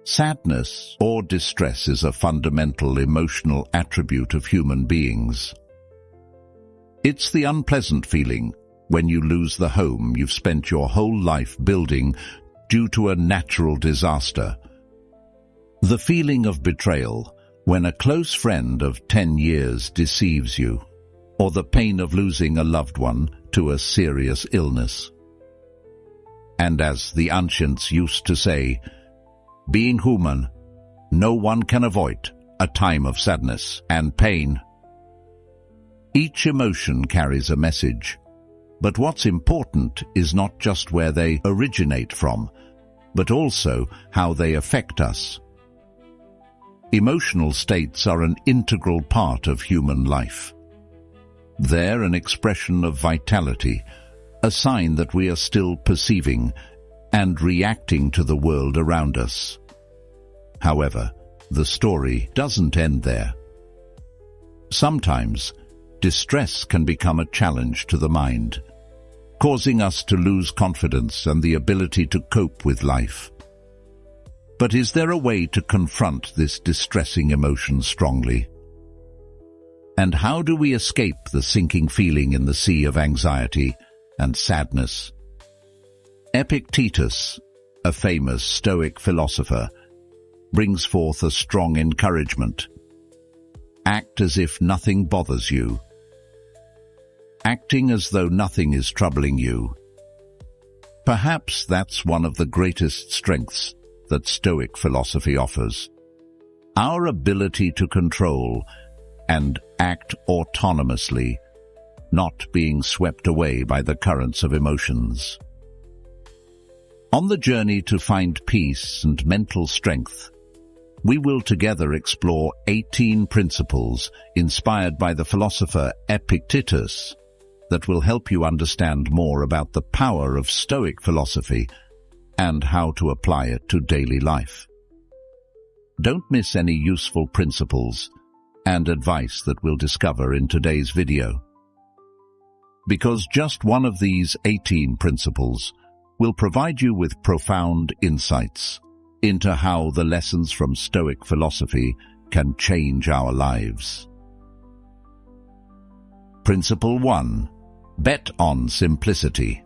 Sadness or distress is a fundamental emotional attribute of human beings. It's the unpleasant feeling when you lose the home you've spent your whole life building due to a natural disaster. The feeling of betrayal when a close friend of 10 years deceives you, or the pain of losing a loved one to a serious illness. And as the ancients used to say, being human, no one can avoid a time of sadness and pain. Each emotion carries a message, but what's important is not just where they originate from, but also how they affect us. Emotional states are an integral part of human life. They're an expression of vitality, a sign that we are still perceiving and reacting to the world around us. However, the story doesn't end there. Sometimes, distress can become a challenge to the mind, causing us to lose confidence and the ability to cope with life. But is there a way to confront this distressing emotion strongly? And how do we escape the sinking feeling in the sea of anxiety and sadness? Epictetus, a famous Stoic philosopher, brings forth a strong encouragement. Act as if nothing bothers you. Acting as though nothing is troubling you. Perhaps that's one of the greatest strengths that Stoic philosophy offers. Our ability to control and act autonomously, not being swept away by the currents of emotions. On the journey to find peace and mental strength, we will together explore 18 principles inspired by the philosopher Epictetus that will help you understand more about the power of Stoic philosophy and how to apply it to daily life. Don't miss any useful principles and advice that we'll discover in today's video, because just one of these 18 principles will provide you with profound insights into how the lessons from Stoic philosophy can change our lives. Principle 1. Bet on simplicity.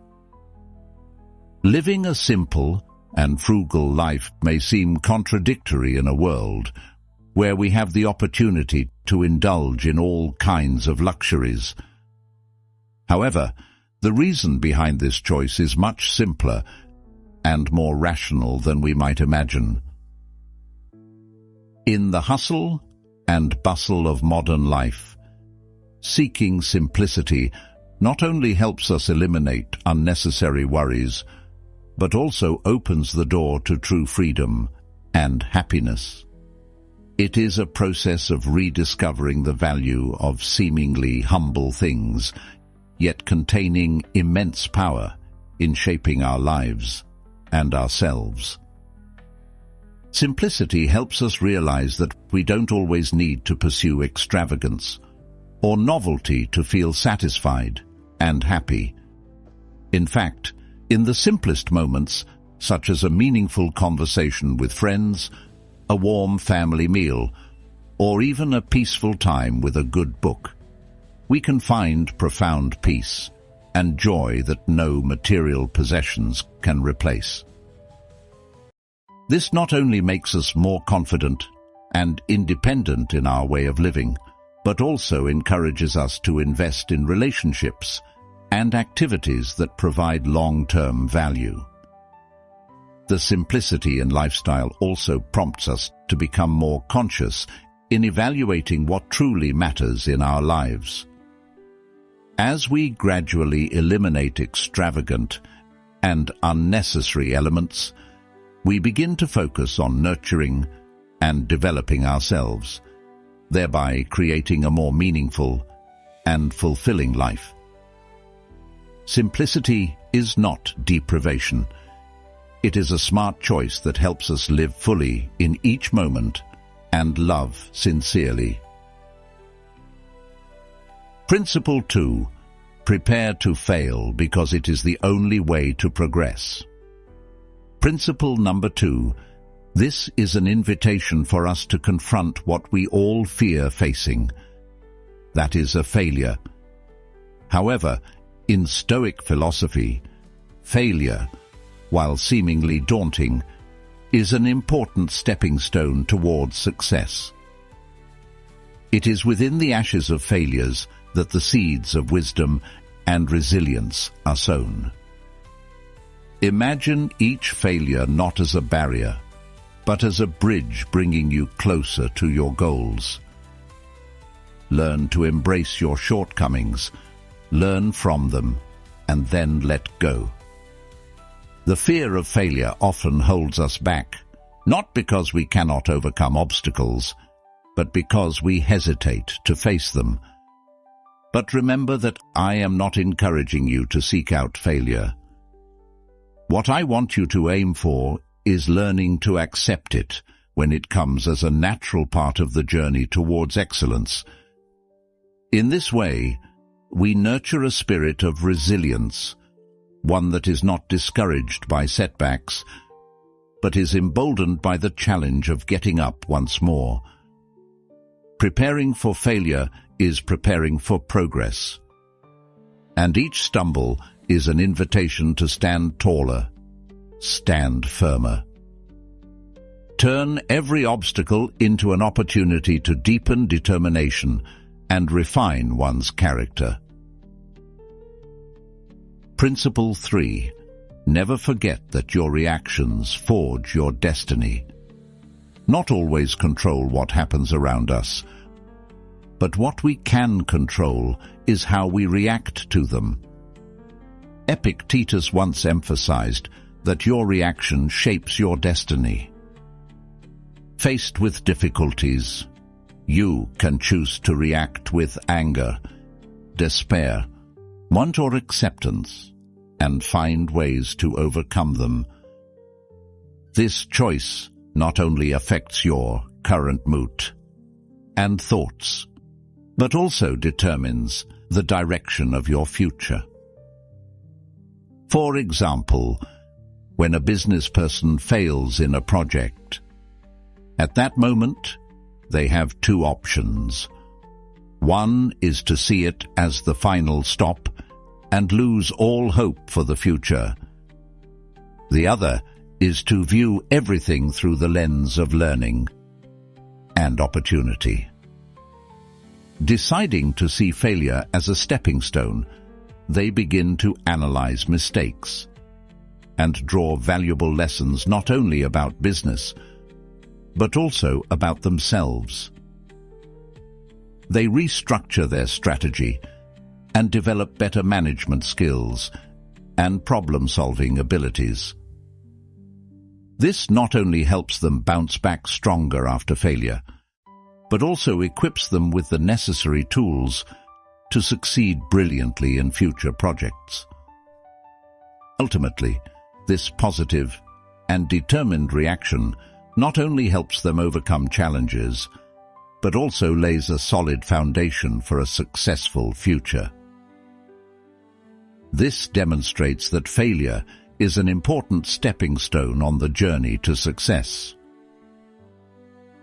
Living a simple and frugal life may seem contradictory in a world where we have the opportunity to indulge in all kinds of luxuries. However, the reason behind this choice is much simpler and more rational than we might imagine. In the hustle and bustle of modern life, seeking simplicity not only helps us eliminate unnecessary worries, but also opens the door to true freedom and happiness. It is a process of rediscovering the value of seemingly humble things, yet containing immense power in shaping our lives and ourselves. Simplicity helps us realize that we don't always need to pursue extravagance or novelty to feel satisfied and happy. In fact, in the simplest moments, such as a meaningful conversation with friends, a warm family meal, or even a peaceful time with a good book, we can find profound peace and joy that no material possessions can replace. This not only makes us more confident and independent in our way of living, but also encourages us to invest in relationships and activities that provide long-term value. The simplicity in lifestyle also prompts us to become more conscious in evaluating what truly matters in our lives. As we gradually eliminate extravagant and unnecessary elements, we begin to focus on nurturing and developing ourselves, thereby creating a more meaningful and fulfilling life. Simplicity is not deprivation. It is a smart choice that helps us live fully in each moment and love sincerely. Principle 2. Prepare to fail because it is the only way to progress. Principle number 2. This is an invitation for us to confront what we all fear facing. That is a failure. However, in Stoic philosophy, failure, while seemingly daunting, is an important stepping stone towards success. It is within the ashes of failures that the seeds of wisdom and resilience are sown. Imagine each failure not as a barrier, but as a bridge bringing you closer to your goals. Learn to embrace your shortcomings, learn from them, and then let go. The fear of failure often holds us back, not because we cannot overcome obstacles, but because we hesitate to face them. But remember that I am not encouraging you to seek out failure. What I want you to aim for is learning to accept it when it comes as a natural part of the journey towards excellence. In this way, we nurture a spirit of resilience, one that is not discouraged by setbacks, but is emboldened by the challenge of getting up once more. Preparing for failure is preparing for progress, and each stumble is an invitation to stand taller, stand firmer. Turn every obstacle into an opportunity to deepen determination and refine one's character. Principle 3. Never forget that your reactions forge your destiny. Not always control what happens around us, but what we can control is how we react to them. Epictetus once emphasized that your reaction shapes your destiny. Faced with difficulties, you can choose to react with anger, despair, want or acceptance, and find ways to overcome them. This choice not only affects your current mood and thoughts, but also determines the direction of your future. For example, when a business person fails in a project, at that moment, they have two options. One is to see it as the final stop and lose all hope for the future. The other is to view everything through the lens of learning and opportunity. Deciding to see failure as a stepping stone, they begin to analyze mistakes and draw valuable lessons not only about business, but also about themselves. They restructure their strategy and develop better management skills and problem-solving abilities. This not only helps them bounce back stronger after failure, but also equips them with the necessary tools to succeed brilliantly in future projects. Ultimately, this positive and determined reaction not only helps them overcome challenges, but also lays a solid foundation for a successful future. This demonstrates that failure is an important stepping stone on the journey to success.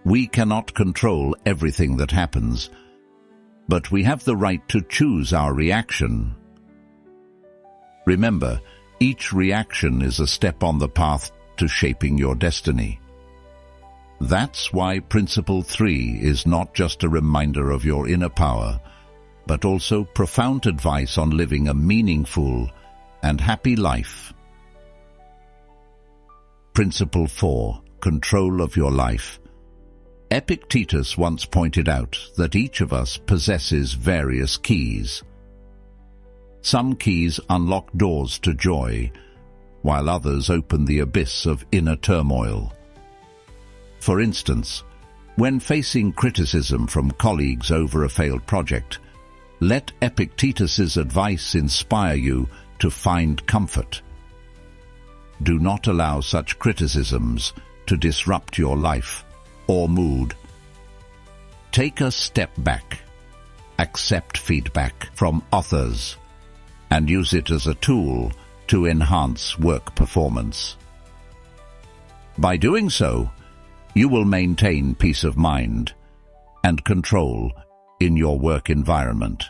We cannot control everything that happens, but we have the right to choose our reaction. Remember, each reaction is a step on the path to shaping your destiny. That's why Principle 3 is not just a reminder of your inner power, but also profound advice on living a meaningful and happy life. Principle 4. Control of your life. Epictetus once pointed out that each of us possesses various keys. Some keys unlock doors to joy, while others open the abyss of inner turmoil. For instance, when facing criticism from colleagues over a failed project, let Epictetus's advice inspire you to find comfort. Do not allow such criticisms to disrupt your life or mood. Take a step back, accept feedback from others, and use it as a tool to enhance work performance. By doing so, you will maintain peace of mind and control in your work environment.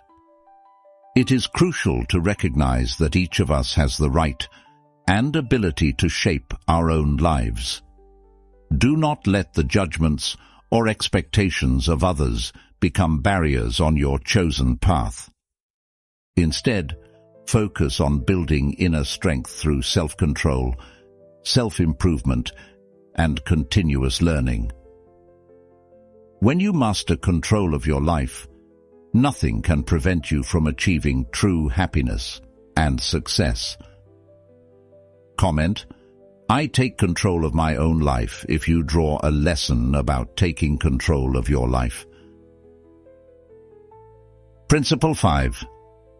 It is crucial to recognize that each of us has the right and ability to shape our own lives. Do not let the judgments or expectations of others become barriers on your chosen path. Instead, focus on building inner strength through self-control, self-improvement, and continuous learning. When you master control of your life, nothing can prevent you from achieving true happiness and success. Comment: I take control of my own life if you draw a lesson about taking control of your life. Principle 5.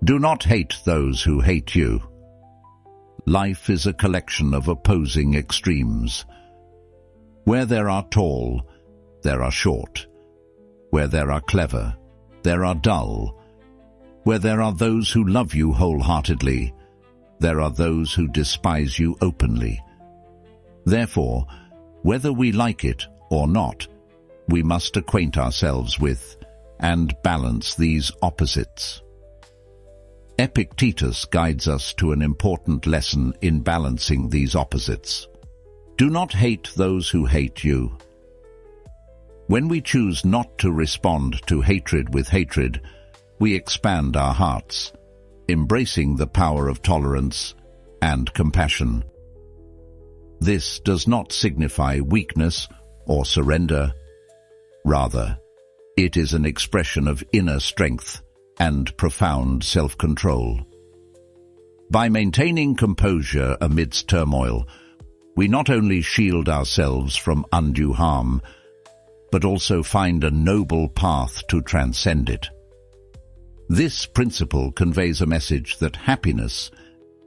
Do not hate those who hate you. Life is a collection of opposing extremes. Where there are tall, there are short. Where there are clever, there are dull. Where there are those who love you wholeheartedly, there are those who despise you openly. Therefore, whether we like it or not, we must acquaint ourselves with and balance these opposites. Epictetus guides us to an important lesson in balancing these opposites. Do not hate those who hate you. When we choose not to respond to hatred with hatred, we expand our hearts, embracing the power of tolerance and compassion. This does not signify weakness or surrender. Rather, it is an expression of inner strength and profound self-control. By maintaining composure amidst turmoil, we not only shield ourselves from undue harm, but also find a noble path to transcend it. This principle conveys a message that happiness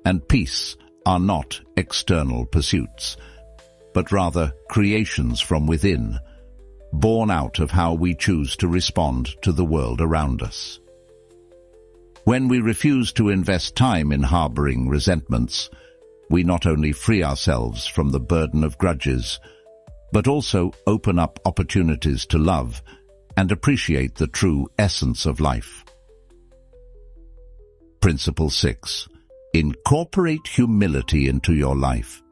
and peace are not external pursuits, but rather creations from within, born out of how we choose to respond to the world around us. When we refuse to invest time in harboring resentments, we not only free ourselves from the burden of grudges, but also open up opportunities to love and appreciate the true essence of life. Principle 6. Incorporate humility into your life.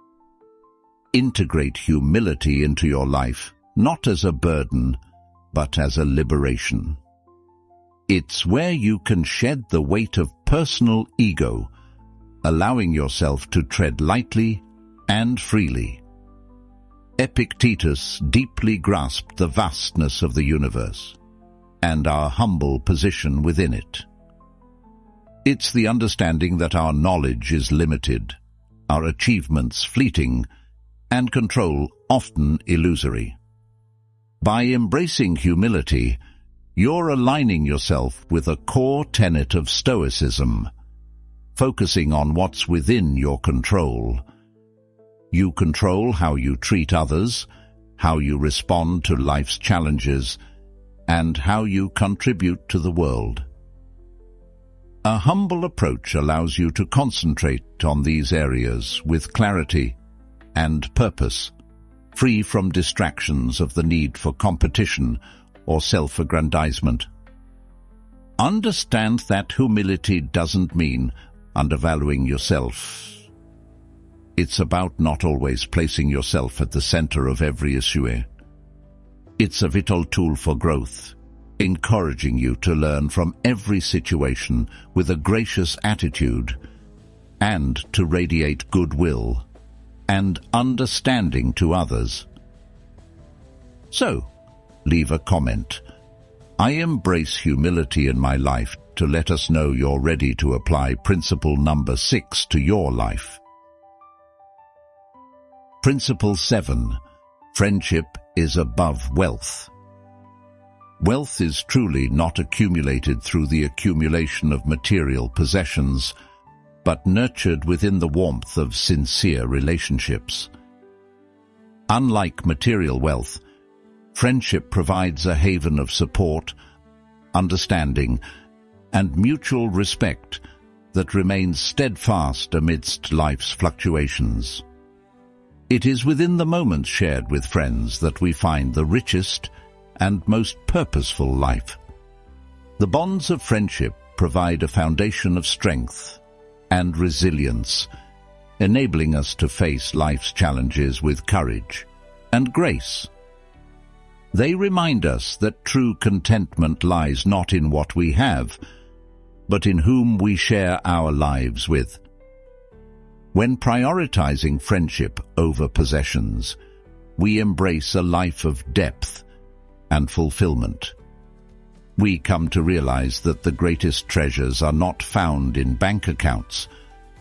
Integrate humility into your life, not as a burden, but as a liberation. It's where you can shed the weight of personal ego, allowing yourself to tread lightly and freely. Epictetus deeply grasped the vastness of the universe and our humble position within it. It's the understanding that our knowledge is limited, our achievements fleeting, and control often illusory. By embracing humility, you're aligning yourself with a core tenet of Stoicism, focusing on what's within your control. You control how you treat others, how you respond to life's challenges, and how you contribute to the world. A humble approach allows you to concentrate on these areas with clarity and purpose, free from distractions of the need for competition or self-aggrandizement. Understand that humility doesn't mean undervaluing yourself. It's about not always placing yourself at the center of every issue. It's a vital tool for growth, encouraging you to learn from every situation with a gracious attitude and to radiate goodwill and understanding to others. So, leave a comment. I embrace humility in my life to let us know you're ready to apply principle number 6 to your life. Principle 7. Friendship is above wealth. Wealth is truly not accumulated through the accumulation of material possessions, but nurtured within the warmth of sincere relationships. Unlike material wealth, friendship provides a haven of support, understanding, and mutual respect that remains steadfast amidst life's fluctuations. It is within the moments shared with friends that we find the richest and most purposeful life. The bonds of friendship provide a foundation of strength and resilience, enabling us to face life's challenges with courage and grace. They remind us that true contentment lies not in what we have, but in whom we share our lives with. When prioritizing friendship over possessions, we embrace a life of depth and fulfillment. We come to realize that the greatest treasures are not found in bank accounts,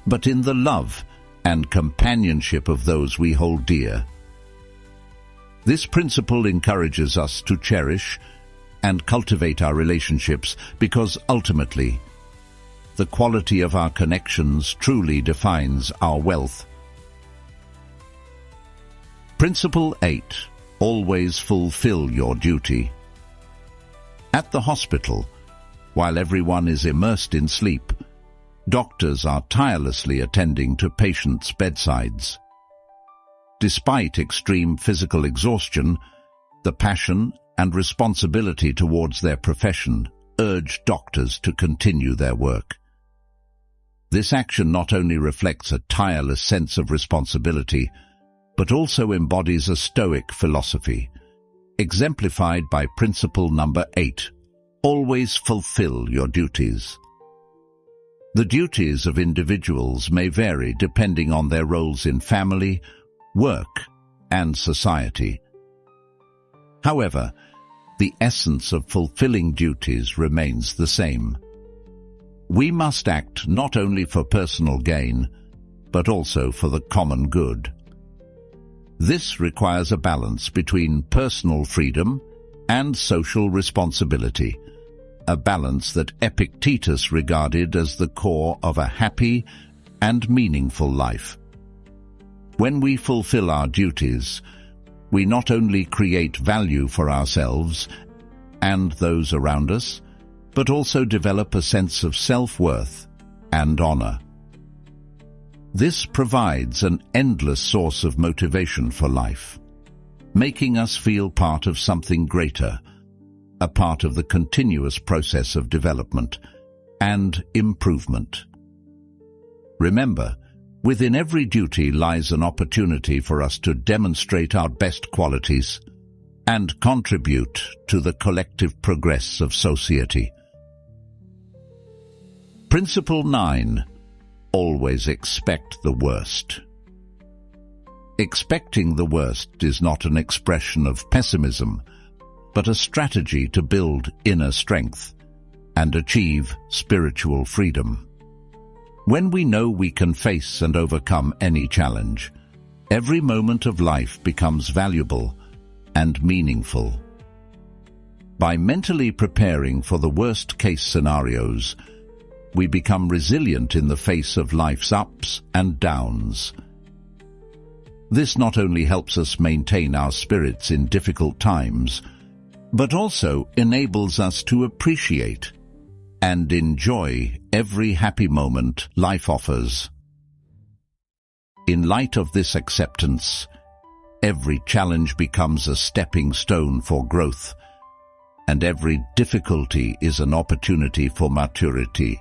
but in the love and companionship of those we hold dear. This principle encourages us to cherish and cultivate our relationships because ultimately, the quality of our connections truly defines our wealth. Principle 8. Always fulfill your duty. At the hospital, while everyone is immersed in sleep, doctors are tirelessly attending to patients' bedsides. Despite extreme physical exhaustion, the passion and responsibility towards their profession urge doctors to continue their work. This action not only reflects a tireless sense of responsibility, but also embodies a Stoic philosophy, exemplified by principle number 8, always fulfill your duties. The duties of individuals may vary depending on their roles in family, work, and society. However, the essence of fulfilling duties remains the same. We must act not only for personal gain, but also for the common good. This requires a balance between personal freedom and social responsibility, a balance that Epictetus regarded as the core of a happy and meaningful life. When we fulfill our duties, we not only create value for ourselves and those around us, but also develop a sense of self-worth and honor. This provides an endless source of motivation for life, making us feel part of something greater, a part of the continuous process of development and improvement. Remember, within every duty lies an opportunity for us to demonstrate our best qualities and contribute to the collective progress of society. Principle 9. Always expect the worst. Expecting the worst is not an expression of pessimism, but a strategy to build inner strength and achieve spiritual freedom. When we know we can face and overcome any challenge, every moment of life becomes valuable and meaningful. By mentally preparing for the worst-case scenarios, we become resilient in the face of life's ups and downs. This not only helps us maintain our spirits in difficult times, but also enables us to appreciate and enjoy every happy moment life offers. In light of this acceptance, every challenge becomes a stepping stone for growth, and every difficulty is an opportunity for maturity.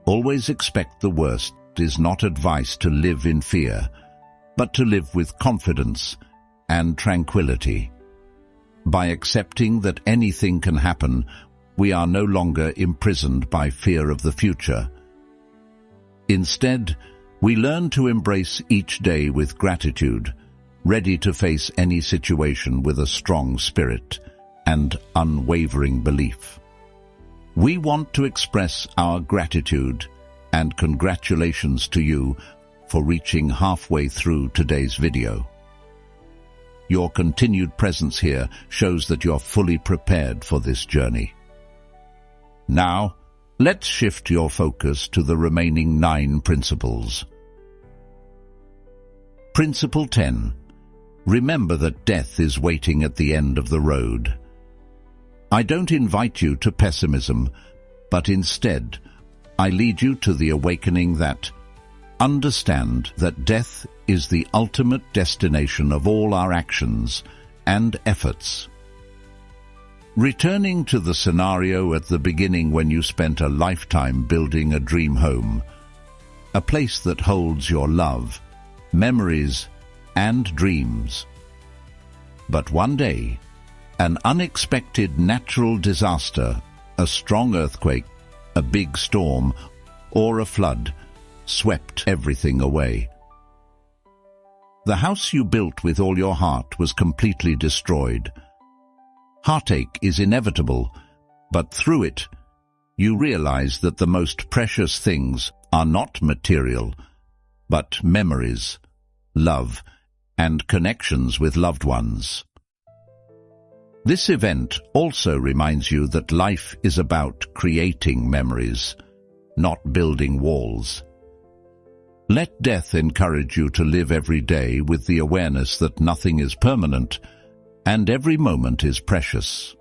Always expect the worst is not advice to live in fear, but to live with confidence and tranquility. By accepting that anything can happen, we are no longer imprisoned by fear of the future. Instead, we learn to embrace each day with gratitude, ready to face any situation with a strong spirit and unwavering belief. We want to express our gratitude and congratulations to you for reaching halfway through today's video. Your continued presence here shows that you're fully prepared for this journey. Now, let's shift your focus to the remaining 9 principles. Principle 10. Remember that death is waiting at the end of the road. I don't invite you to pessimism, but instead, I lead you to the awakening that understand that death is the ultimate destination of all our actions and efforts. Returning to the scenario at the beginning when you spent a lifetime building a dream home, a place that holds your love, memories, and dreams. But one day, an unexpected natural disaster, a strong earthquake, a big storm, or a flood, swept everything away. The house you built with all your heart was completely destroyed. Heartache is inevitable, but through it, you realize that the most precious things are not material, but memories, love, and connections with loved ones. This event also reminds you that life is about creating memories, not building walls. Let death encourage you to live every day with the awareness that nothing is permanent and every moment is precious.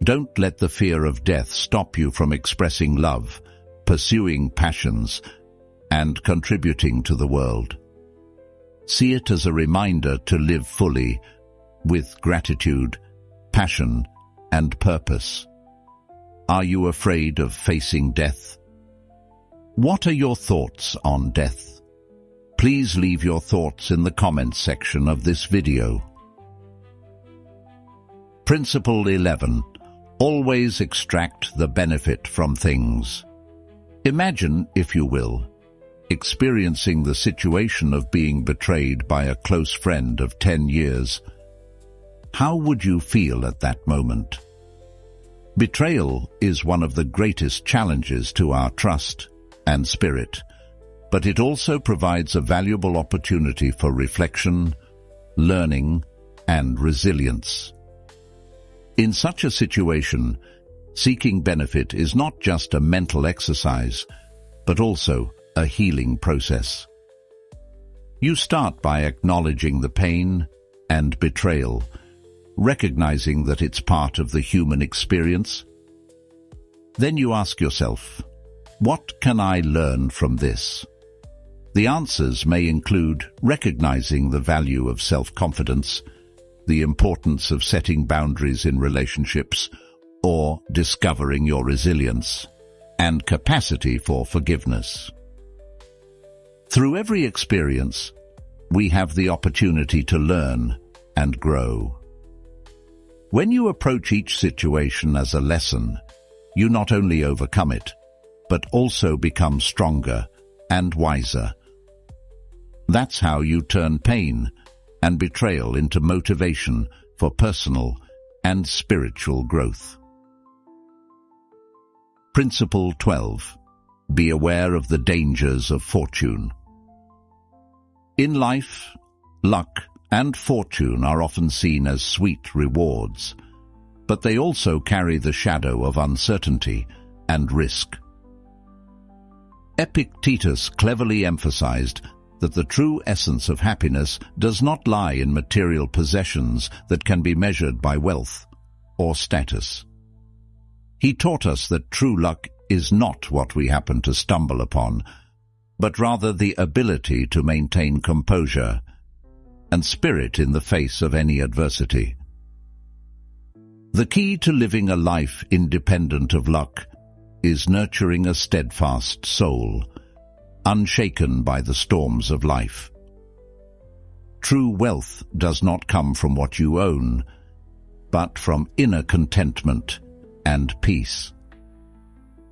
Don't let the fear of death stop you from expressing love, pursuing passions, and contributing to the world. See it as a reminder to live fully, with gratitude, passion, and purpose. Are you afraid of facing death? What are your thoughts on death? Please leave your thoughts in the comments section of this video. Principle 11. Always extract the benefit from things. Imagine, if you will, experiencing the situation of being betrayed by a close friend of 10 years. How would you feel at that moment? Betrayal is one of the greatest challenges to our trust and spirit, but it also provides a valuable opportunity for reflection, learning, and resilience. In such a situation, seeking benefit is not just a mental exercise, but also a healing process. You start by acknowledging the pain and betrayal, recognizing that it's part of the human experience. Then you ask yourself, what can I learn from this? The answers may include recognizing the value of self-confidence, the importance of setting boundaries in relationships, or discovering your resilience and capacity for forgiveness. Through every experience, we have the opportunity to learn and grow. When you approach each situation as a lesson, you not only overcome it, but also become stronger and wiser. That's how you turn pain and betrayal into motivation for personal and spiritual growth. Principle 12. Be aware of the dangers of fortune. In life, luck and fortune are often seen as sweet rewards, but they also carry the shadow of uncertainty and risk. Epictetus cleverly emphasized that the true essence of happiness does not lie in material possessions that can be measured by wealth or status. He taught us that true luck is not what we happen to stumble upon, but rather the ability to maintain composure and spirit in the face of any adversity. The key to living a life independent of luck is nurturing a steadfast soul, unshaken by the storms of life. True wealth does not come from what you own, but from inner contentment and peace.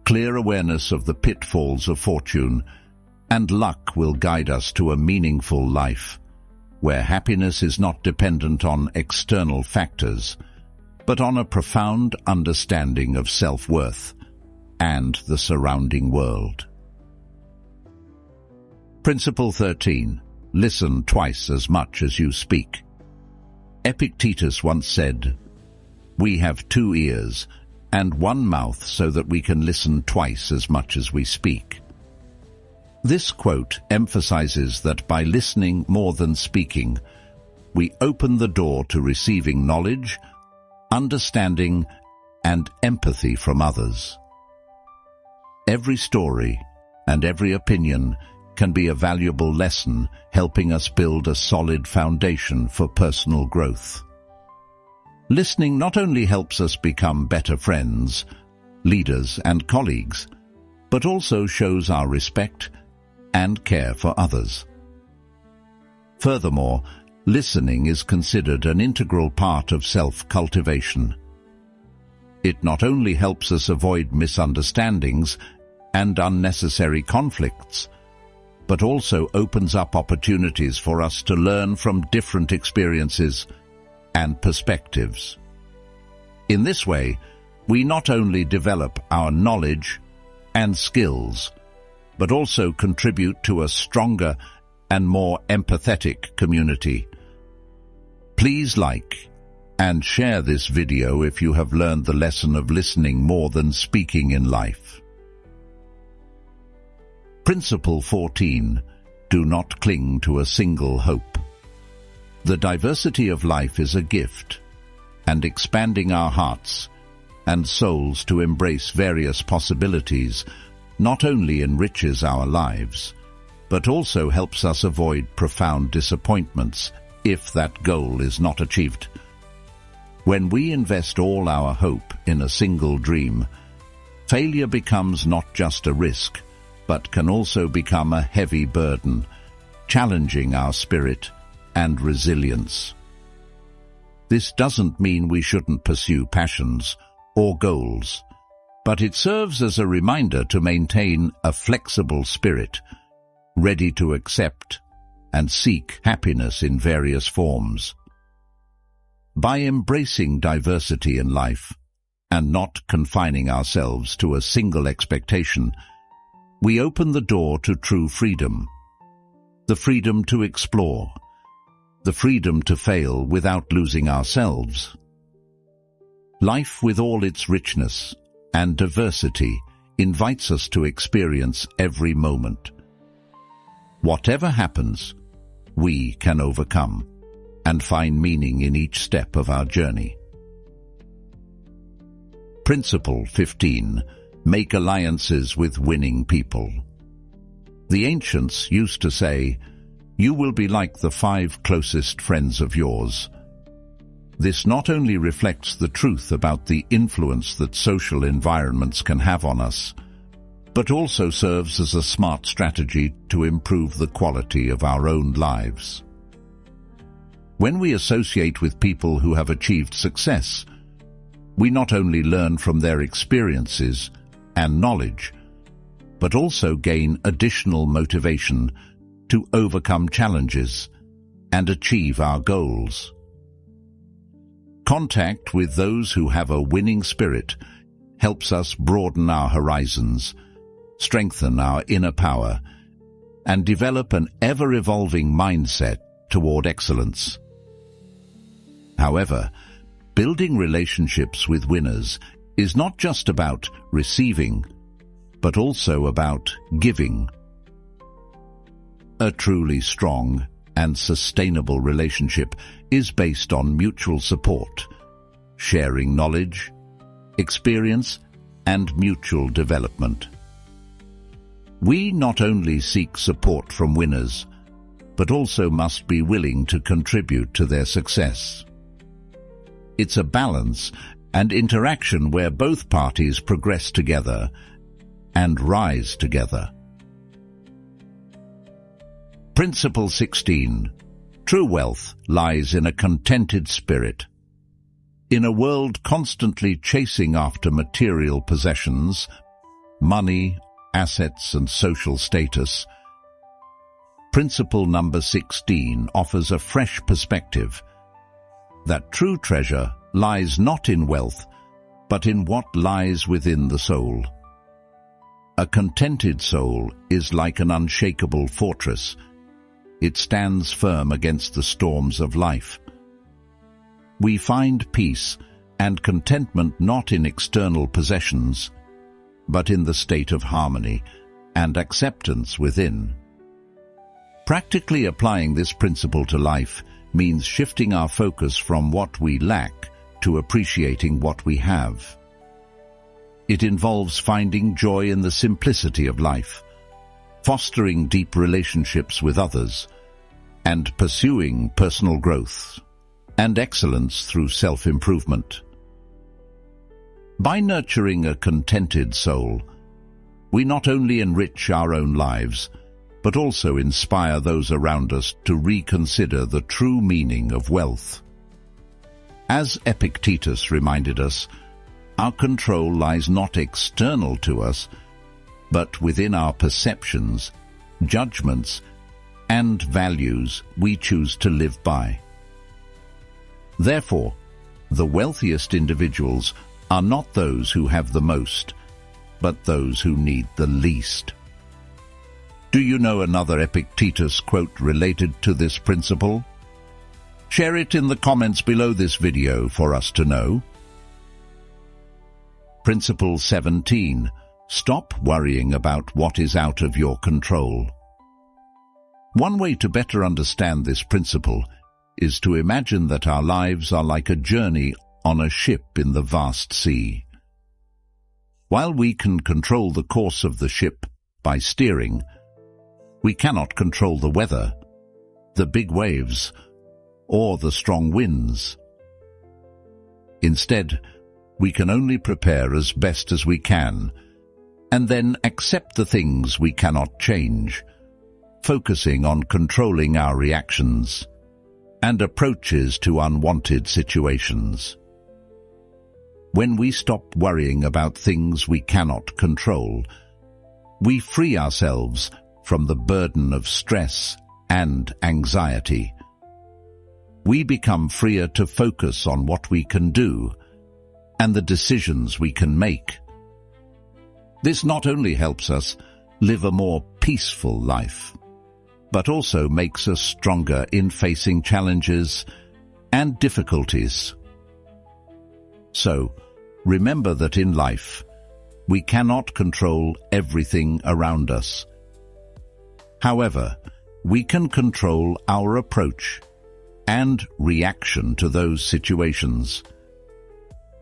Clear awareness of the pitfalls of fortune and luck will guide us to a meaningful life, where happiness is not dependent on external factors, but on a profound understanding of self-worth and the surrounding world. Principle 13. Listen twice as much as you speak. Epictetus once said, "We have 2 ears and 1 mouth so that we can listen twice as much as we speak." This quote emphasizes that by listening more than speaking, we open the door to receiving knowledge, understanding, and empathy from others. Every story and every opinion can be a valuable lesson, helping us build a solid foundation for personal growth. Listening not only helps us become better friends, leaders, and colleagues, but also shows our respect and care for others. Furthermore, listening is considered an integral part of self-cultivation. It not only helps us avoid misunderstandings and unnecessary conflicts, but also opens up opportunities for us to learn from different experiences and perspectives. In this way, we not only develop our knowledge and skills, but also contribute to a stronger and more empathetic community. Please like and share this video if you have learned the lesson of listening more than speaking in life. Principle 14. Do not cling to a single hope. The diversity of life is a gift, and expanding our hearts and souls to embrace various possibilities not only enriches our lives, but also helps us avoid profound disappointments if that goal is not achieved. When we invest all our hope in a single dream, failure becomes not just a risk, but can also become a heavy burden, challenging our spirit and resilience. This doesn't mean we shouldn't pursue passions or goals, but it serves as a reminder to maintain a flexible spirit, ready to accept and seek happiness in various forms. By embracing diversity in life and not confining ourselves to a single expectation, we open the door to true freedom. The freedom to explore, the freedom to fail without losing ourselves. Life, with all its richness and diversity, invites us to experience every moment. Whatever happens, we can overcome and find meaning in each step of our journey. Principle 15. Make alliances with winning people. The ancients used to say, "You will be like the 5 closest friends of yours." This not only reflects the truth about the influence that social environments can have on us, but also serves as a smart strategy to improve the quality of our own lives. When we associate with people who have achieved success, we not only learn from their experiences and knowledge, but also gain additional motivation to overcome challenges and achieve our goals. Contact with those who have a winning spirit helps us broaden our horizons, strengthen our inner power, and develop an ever-evolving mindset toward excellence. However, building relationships with winners is not just about receiving, but also about giving. A truly strong and sustainable relationship is based on mutual support, sharing knowledge, experience, and mutual development. We not only seek support from winners, but also must be willing to contribute to their success. It's a balance and interaction where both parties progress together and rise together. Principle 16. True wealth lies in a contented spirit. In a world constantly chasing after material possessions, money, assets, and social status, principle number 16 offers a fresh perspective that true treasure lies not in wealth, but in what lies within the soul. A contented soul is like an unshakable fortress. It stands firm against the storms of life. We find peace and contentment not in external possessions, but in the state of harmony and acceptance within. Practically applying this principle to life means shifting our focus from what we lack to appreciating what we have. It involves finding joy in the simplicity of life, fostering deep relationships with others, and pursuing personal growth and excellence through self-improvement. By nurturing a contented soul, we not only enrich our own lives, but also inspire those around us to reconsider the true meaning of wealth. As Epictetus reminded us, our control lies not external to us, but within our perceptions, judgments, and values we choose to live by. Therefore, the wealthiest individuals are not those who have the most, but those who need the least. Do you know another Epictetus quote related to this principle? Share it in the comments below this video for us to know. Principle 17. Stop worrying about what is out of your control. One way to better understand this principle is to imagine that our lives are like a journey on a ship in the vast sea. While we can control the course of the ship by steering, we cannot control the weather, the big waves, or the strong winds. Instead, we can only prepare as best as we can, and then accept the things we cannot change, focusing on controlling our reactions and approaches to unwanted situations. When we stop worrying about things we cannot control, we free ourselves from the burden of stress and anxiety. We become freer to focus on what we can do and the decisions we can make. This not only helps us live a more peaceful life, but also makes us stronger in facing challenges and difficulties. So, remember that in life, we cannot control everything around us. However, we can control our approach and reaction to those situations.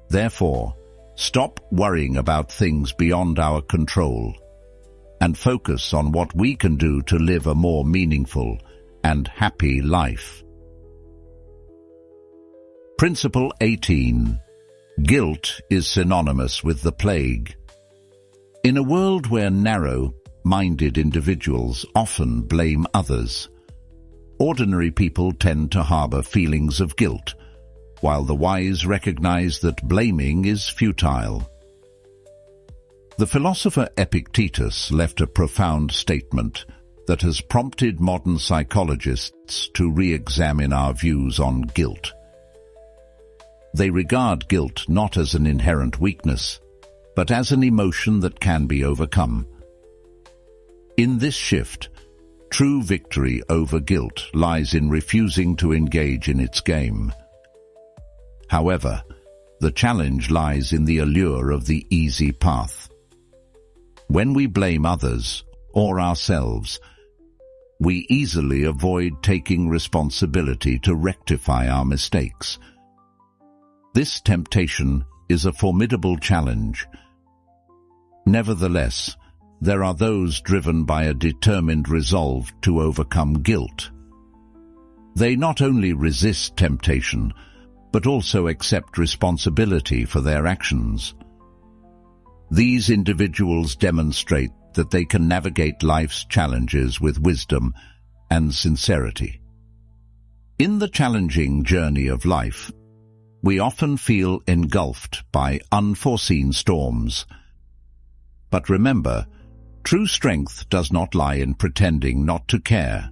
Therefore, stop worrying about things beyond our control and focus on what we can do to live a more meaningful and happy life. Principle 18. Guilt is synonymous with the plague. In a world where narrow-minded individuals often blame others, ordinary people tend to harbor feelings of guilt, while the wise recognize that blaming is futile. The philosopher Epictetus left a profound statement that has prompted modern psychologists to re-examine our views on guilt. They regard guilt not as an inherent weakness, but as an emotion that can be overcome. In this shift, true victory over guilt lies in refusing to engage in its game. However, the challenge lies in the allure of the easy path. When we blame others or ourselves, we easily avoid taking responsibility to rectify our mistakes. This temptation is a formidable challenge. Nevertheless, there are those driven by a determined resolve to overcome guilt. They not only resist temptation, but also accept responsibility for their actions. These individuals demonstrate that they can navigate life's challenges with wisdom and sincerity. In the challenging journey of life, we often feel engulfed by unforeseen storms. But remember, true strength does not lie in pretending not to care,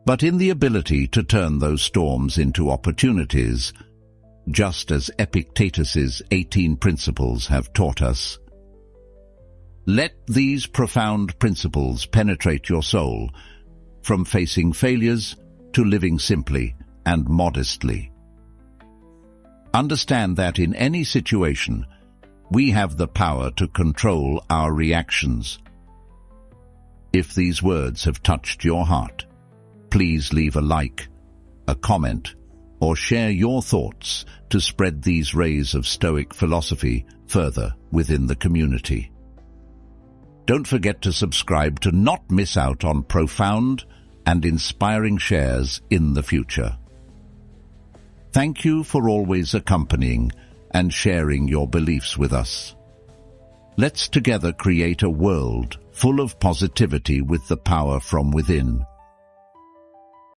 but in the ability to turn those storms into opportunities, just as Epictetus's 18 principles have taught us. Let these profound principles penetrate your soul, from facing failures to living simply and modestly. Understand that in any situation, we have the power to control our reactions. If these words have touched your heart, please leave a like, a comment, or share your thoughts to spread these rays of Stoic philosophy further within the community. Don't forget to subscribe to not miss out on profound and inspiring shares in the future. Thank you for always accompanying and sharing your beliefs with us. Let's together create a world full of positivity with the power from within.